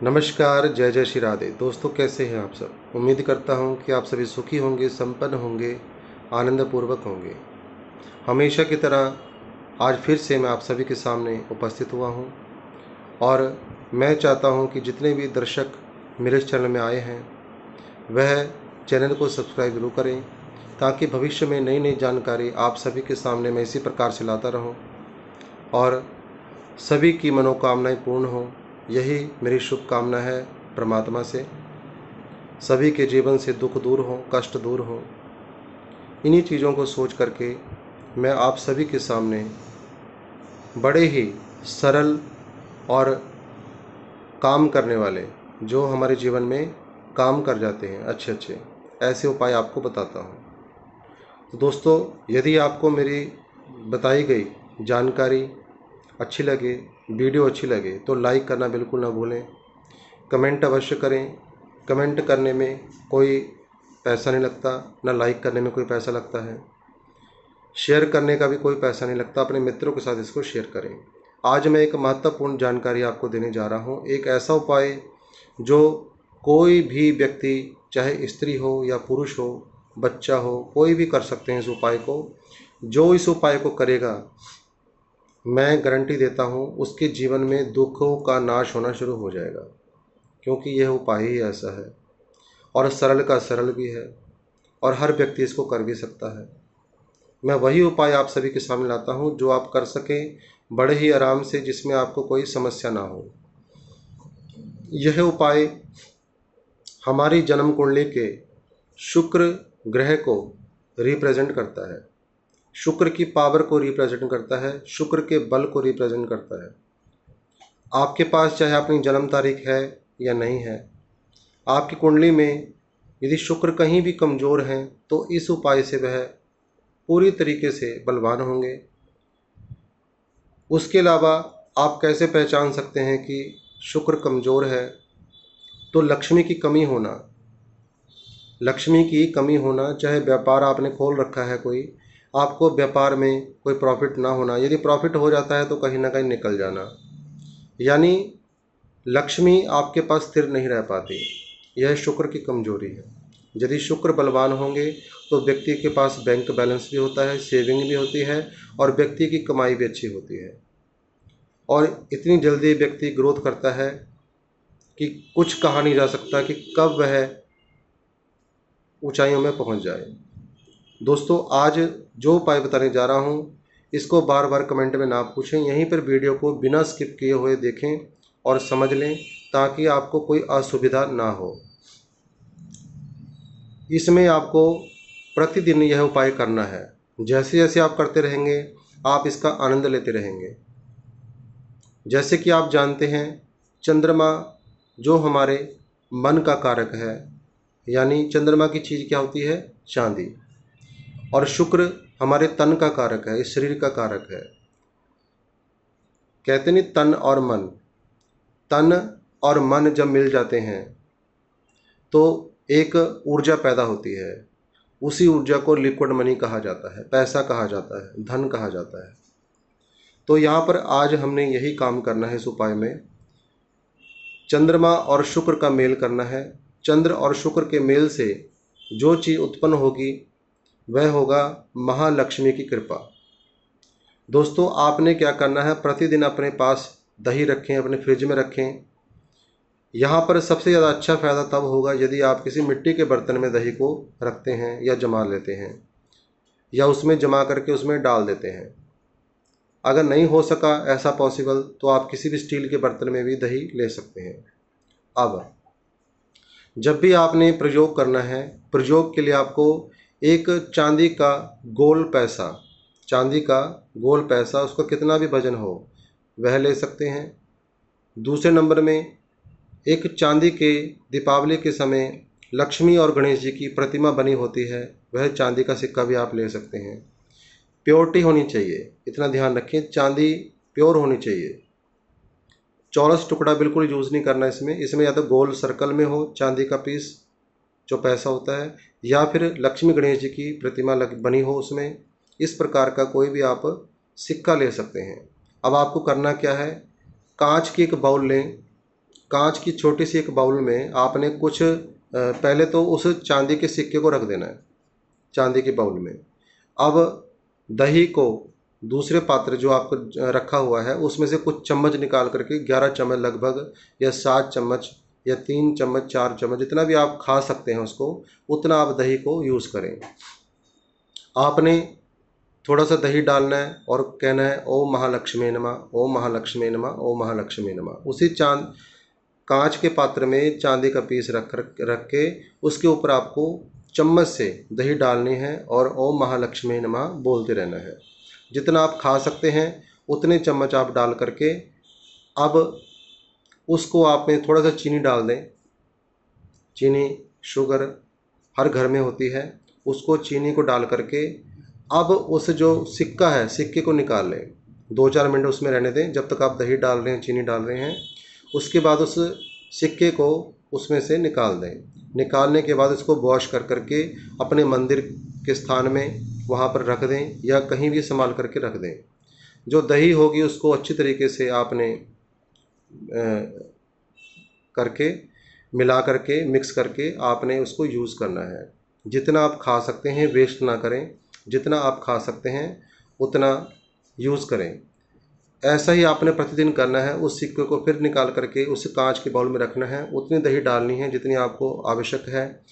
नमस्कार, जय जय श्री राधे। दोस्तों, कैसे हैं आप सब? उम्मीद करता हूं कि आप सभी सुखी होंगे, संपन्न होंगे, आनंदपूर्वक होंगे। हमेशा की तरह आज फिर से मैं आप सभी के सामने उपस्थित हुआ हूं और मैं चाहता हूं कि जितने भी दर्शक मेरे इस चैनल में आए हैं वह चैनल को सब्सक्राइब जरूर करें, ताकि भविष्य में नई नई जानकारी आप सभी के सामने मैं इसी प्रकार से लाता रहूं और सभी की मनोकामनाएं पूर्ण हों। यही मेरी शुभकामना है परमात्मा से। सभी के जीवन से दुख दूर हो, कष्ट दूर हो। इन्हीं चीज़ों को सोच करके मैं आप सभी के सामने बड़े ही सरल और काम करने वाले, जो हमारे जीवन में काम कर जाते हैं अच्छे अच्छे, ऐसे उपाय आपको बताता हूँ। तो दोस्तों, यदि आपको मेरी बताई गई जानकारी अच्छी लगे, वीडियो अच्छी लगे, तो लाइक करना बिल्कुल ना भूलें। कमेंट अवश्य करें। कमेंट करने में कोई पैसा नहीं लगता, ना लाइक करने में कोई पैसा लगता है। शेयर करने का भी कोई पैसा नहीं लगता। अपने मित्रों के साथ इसको शेयर करें। आज मैं एक महत्वपूर्ण जानकारी आपको देने जा रहा हूँ। एक ऐसा उपाय जो कोई भी व्यक्ति, चाहे स्त्री हो या पुरुष हो, बच्चा हो, कोई भी कर सकते हैं इस उपाय को। जो इस उपाय को करेगा, मैं गारंटी देता हूँ उसके जीवन में दुखों का नाश होना शुरू हो जाएगा, क्योंकि यह उपाय ही ऐसा है और सरल का सरल भी है और हर व्यक्ति इसको कर भी सकता है। मैं वही उपाय आप सभी के सामने लाता हूँ जो आप कर सकें बड़े ही आराम से, जिसमें आपको कोई समस्या ना हो। यह उपाय हमारी जन्म कुंडली के शुक्र ग्रह को रिप्रेजेंट करता है, शुक्र की पावर को रिप्रेजेंट करता है, शुक्र के बल को रिप्रेजेंट करता है। आपके पास चाहे अपनी जन्म तारीख है या नहीं है, आपकी कुंडली में यदि शुक्र कहीं भी कमज़ोर हैं तो इस उपाय से वह पूरी तरीके से बलवान होंगे। उसके अलावा आप कैसे पहचान सकते हैं कि शुक्र कमज़ोर है? तो लक्ष्मी की कमी होना, लक्ष्मी की कमी होना, चाहे व्यापार आपने खोल रखा है कोई, आपको व्यापार में कोई प्रॉफिट ना होना, यदि प्रॉफिट हो जाता है तो कहीं ना कहीं निकल जाना, यानी लक्ष्मी आपके पास स्थिर नहीं रह पाती, यह शुक्र की कमजोरी है। यदि शुक्र बलवान होंगे तो व्यक्ति के पास बैंक बैलेंस भी होता है, सेविंग भी होती है और व्यक्ति की कमाई भी अच्छी होती है और इतनी जल्दी व्यक्ति ग्रोथ करता है कि कुछ कहा नहीं जा सकता कि कब वह ऊंचाइयों में पहुंच जाए। दोस्तों, आज जो उपाय बताने जा रहा हूं, इसको बार बार कमेंट में ना पूछें, यहीं पर वीडियो को बिना स्किप किए हुए देखें और समझ लें, ताकि आपको कोई असुविधा ना हो। इसमें आपको प्रतिदिन यह उपाय करना है। जैसे जैसे आप करते रहेंगे, आप इसका आनंद लेते रहेंगे। जैसे कि आप जानते हैं, चंद्रमा जो हमारे मन का कारक है, यानी चंद्रमा की चीज़ क्या होती है? चांदी। और शुक्र हमारे तन का कारक है, इस शरीर का कारक है। कहते नहीं, तन और मन, तन और मन जब मिल जाते हैं तो एक ऊर्जा पैदा होती है। उसी ऊर्जा को लिक्विड मनी कहा जाता है, पैसा कहा जाता है, धन कहा जाता है। तो यहाँ पर आज हमने यही काम करना है। इस उपाय में चंद्रमा और शुक्र का मेल करना है। चंद्र और शुक्र के मेल से जो चीज़ उत्पन्न होगी वह होगा महालक्ष्मी की कृपा। दोस्तों, आपने क्या करना है, प्रतिदिन अपने पास दही रखें, अपने फ्रिज में रखें। यहाँ पर सबसे ज़्यादा अच्छा फ़ायदा तब होगा यदि आप किसी मिट्टी के बर्तन में दही को रखते हैं या जमा लेते हैं, या उसमें जमा करके उसमें डाल देते हैं। अगर नहीं हो सका ऐसा पॉसिबल, तो आप किसी भी स्टील के बर्तन में भी दही ले सकते हैं। अब जब भी आपने प्रयोग करना है, प्रयोग के लिए आपको एक चांदी का गोल पैसा, चांदी का गोल पैसा, उसका कितना भी वजन हो वह ले सकते हैं। दूसरे नंबर में एक चांदी के दीपावली के समय लक्ष्मी और गणेश जी की प्रतिमा बनी होती है, वह चांदी का सिक्का भी आप ले सकते हैं। प्योरिटी होनी चाहिए, इतना ध्यान रखें, चांदी प्योर होनी चाहिए। चौरस टुकड़ा बिल्कुल यूज़ नहीं करना इसमें या तो गोल सर्कल में हो चांदी का पीस जो पैसा होता है, या फिर लक्ष्मी गणेश जी की प्रतिमा बनी हो उसमें, इस प्रकार का कोई भी आप सिक्का ले सकते हैं। अब आपको करना क्या है, कांच की एक बाउल लें, कांच की छोटी सी एक बाउल में आपने कुछ पहले तो उस चांदी के सिक्के को रख देना है चांदी के बाउल में। अब दही को दूसरे पात्र जो आपको रखा हुआ है उसमें से कुछ चम्मच निकाल करके 11 चम्मच लगभग, या 7 चम्मच, या 3 चम्मच, 4 चम्मच, जितना भी आप खा सकते हैं उसको, उतना आप दही को यूज़ करें। आपने थोड़ा सा दही डालना है और कहना है ओम महालक्ष्मी नमः, ओम महालक्ष्मी नमः, ओम महालक्ष्मी नमः। उसी कांच के पात्र में चांदी का पीस रख के उसके ऊपर आपको चम्मच से दही डालनी है और ओम महालक्ष्मी नमः बोलते रहना है। जितना आप खा सकते हैं उतने चम्मच आप डाल करके अब उसको आप में थोड़ा सा चीनी डाल दें। चीनी, शुगर हर घर में होती है। उसको चीनी को डाल करके अब उस जो सिक्का है सिक्के को निकाल लें। 2-4 मिनट उसमें रहने दें जब तक आप दही डाल रहे हैं, चीनी डाल रहे हैं। उसके बाद उस सिक्के को उसमें से निकाल दें। निकालने के बाद उसको वॉश कर करके अपने मंदिर के स्थान में वहाँ पर रख दें या कहीं भी संभाल करके रख दें। जो दही होगी उसको अच्छी तरीके से आपने करके मिला करके मिक्स करके आपने उसको यूज़ करना है। जितना आप खा सकते हैं वेस्ट ना करें, जितना आप खा सकते हैं उतना यूज़ करें। ऐसा ही आपने प्रतिदिन करना है। उस सिक्के को फिर निकाल करके उस कांच के बाउल में रखना है। उतनी दही डालनी है जितनी आपको आवश्यक है।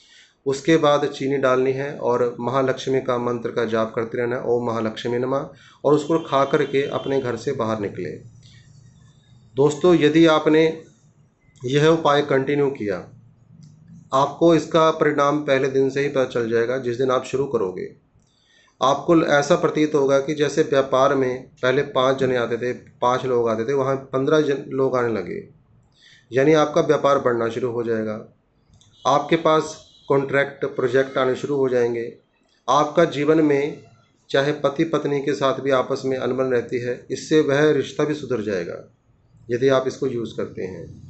उसके बाद चीनी डालनी है और महालक्ष्मी का मंत्र का जाप करते रहना है, ओम महालक्ष्मी नमः, और उसको खा करके अपने घर से बाहर निकलें। दोस्तों, यदि आपने यह उपाय कंटिन्यू किया, आपको इसका परिणाम पहले दिन से ही पता चल जाएगा। जिस दिन आप शुरू करोगे आपको ऐसा प्रतीत होगा कि जैसे व्यापार में पहले 5 जने आते थे, 5 लोग आते थे, वहाँ 15 लोग आने लगे। यानी आपका व्यापार बढ़ना शुरू हो जाएगा। आपके पास कॉन्ट्रैक्ट, प्रोजेक्ट आने शुरू हो जाएंगे। आपका जीवन में चाहे पति पत्नी के साथ भी आपस में अनबन रहती है, इससे वह रिश्ता भी सुधर जाएगा यदि आप इसको यूज़ करते हैं।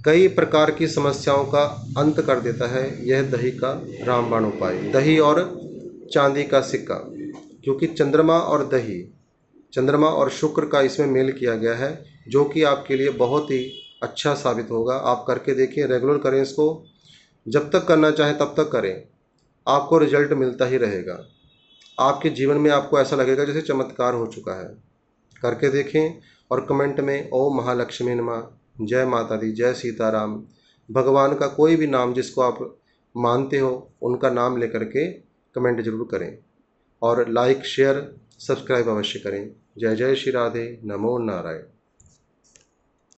कई प्रकार की समस्याओं का अंत कर देता है यह दही का रामबाण उपाय, दही और चांदी का सिक्का। क्योंकि चंद्रमा और शुक्र का इसमें मेल किया गया है, जो कि आपके लिए बहुत ही अच्छा साबित होगा। आप करके देखिए, रेगुलर करें इसको। जब तक करना चाहें तब तक करें, आपको रिजल्ट मिलता ही रहेगा। आपके जीवन में आपको ऐसा लगेगा जैसे चमत्कार हो चुका है। करके देखें और कमेंट में ओम महालक्ष्मी नमः, जय माता दी, जय सीताराम, भगवान का कोई भी नाम जिसको आप मानते हो उनका नाम लेकर के कमेंट जरूर करें और लाइक, शेयर, सब्सक्राइब अवश्य करें। जय जय श्री राधे, नमो नारायण।